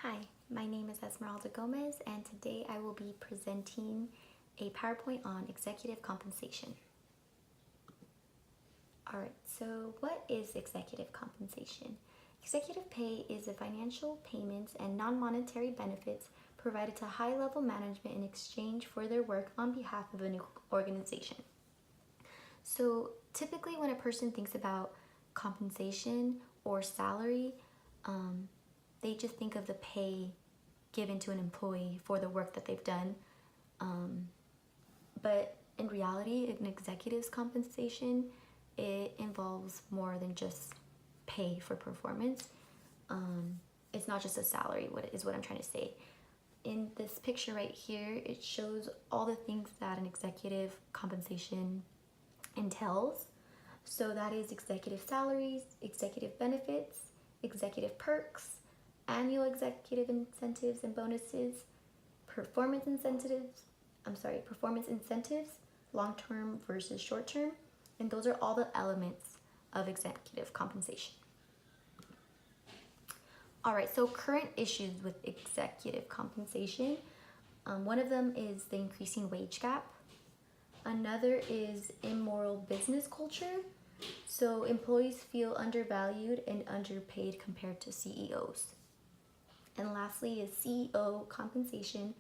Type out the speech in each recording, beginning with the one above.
Hi, my name is Esmeralda Gomez, and today I will be presenting a PowerPoint on executive compensation. Alright, so what is executive compensation? Executive pay is the financial payments and non-monetary benefits provided to high-level management in exchange for their work on behalf of a new organization. So typically when a person thinks about compensation or salary, they just think of the pay given to an employee for the work that they've done. But in reality, an executive's compensation, it involves more than just pay for performance. It's not just a salary, is what I'm trying to say. In this picture right here, it shows all the things that an executive compensation entails. So that is executive salaries, executive benefits, executive perks, annual executive incentives and bonuses, performance incentives, long-term versus short-term, and those are all the elements of executive compensation. All right, so current issues with executive compensation. One of them is the increasing wage gap. Another is immoral business culture. So employees feel undervalued and underpaid compared to CEOs. And lastly is CEO compensation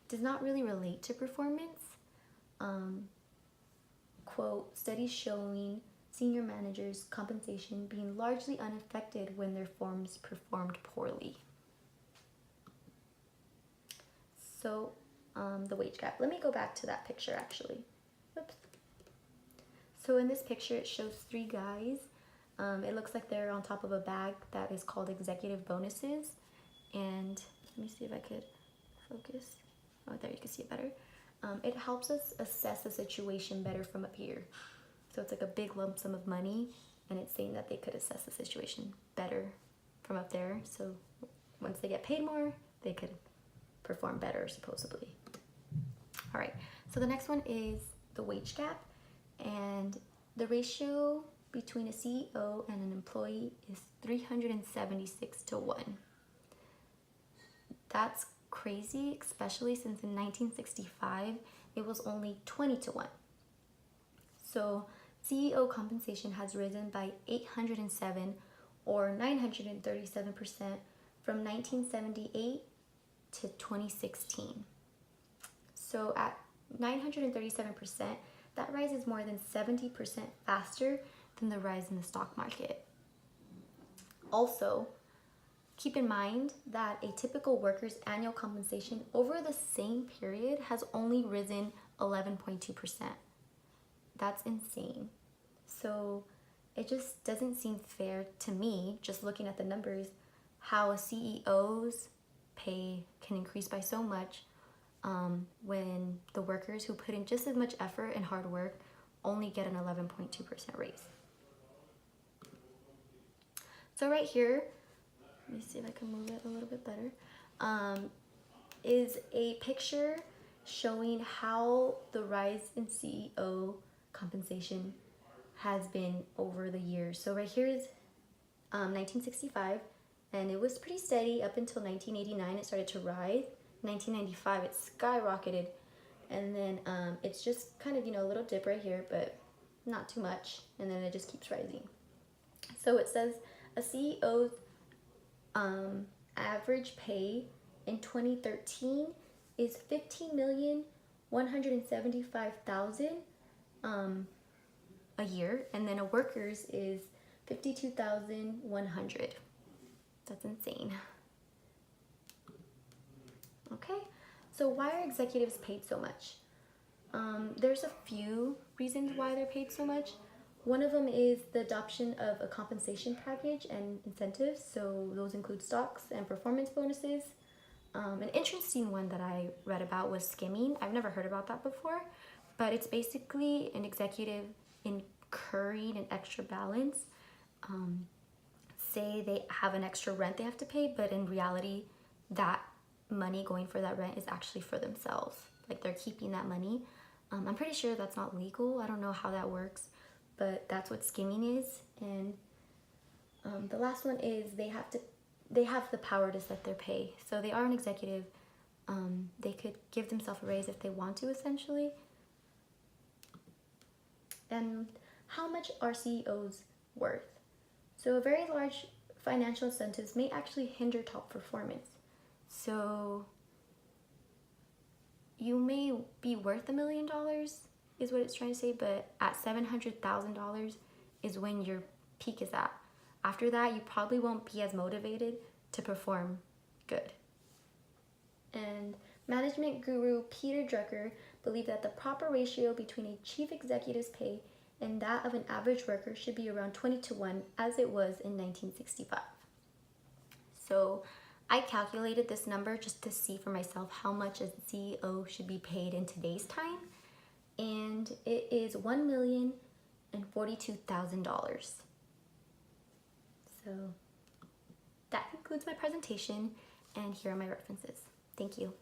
does not really relate to performance. Quote, studies showing senior managers' compensation being largely unaffected when their firms performed poorly. So the wage gap. Let me go back to that picture actually. Oops. So in this picture it shows three guys. It looks like they're on top of a bag that is called executive bonuses. And let me see if I could focus. Oh, there you can see it better. It helps us assess the situation better from up here. So it's like a big lump sum of money, and it's saying that they could assess the situation better from up there. So once they get paid more, they could perform better, supposedly. All right, so the next one is the wage gap, and the ratio between a CEO and an employee is 376 to 1. That's crazy, especially since in 1965 it was only 20 to 1. So CEO compensation has risen by 807 or 937% from 1978 to 2016. So at 937%, that rise is more than 70% faster than the rise in the stock market. Also, keep in mind that a typical worker's annual compensation over the same period has only risen 11.2%. That's insane. So it just doesn't seem fair to me, just looking at the numbers, how a CEO's pay can increase by so much when the workers who put in just as much effort and hard work only get an 11.2% raise. So right here, let me see if I can move it a little bit better, is a picture showing how the rise in CEO compensation has been over the years. So right here is 1965, and it was pretty steady up until 1989. It started to rise. 1995, it skyrocketed, and then it's just kind of, a little dip right here, but not too much, and then it just keeps rising. So it says a CEO's average pay in 2013 is $15,175,000 a year, and then a worker's is $52,100. That's insane. Okay, so why are executives paid so much? There's a few reasons why they're paid so much. One of them is the adoption of a compensation package and incentives. So those include stocks and performance bonuses. An interesting one that I read about was skimming. I've never heard about that before, but it's basically an executive incurring an extra balance. Say they have an extra rent they have to pay, but in reality, that money going for that rent is actually for themselves. Like they're keeping that money. I'm pretty sure that's not legal. I don't know how that works, but that's what skimming is. And the last one is they have to they have the power to set their pay. So they are an executive. They could give themselves a raise if they want to, essentially. And how much are CEOs worth? So very large financial incentives may actually hinder top performance. So you may be worth $1 million is what it's trying to say, but at $700,000 is when your peak is at. After that, you probably won't be as motivated to perform good. And management guru Peter Drucker believed that the proper ratio between a chief executive's pay and that of an average worker should be around 20-1, as it was in 1965. So I calculated this number just to see for myself how much a CEO should be paid in today's time, and it is $1,042,000. So that concludes my presentation, and here are my references. Thank you.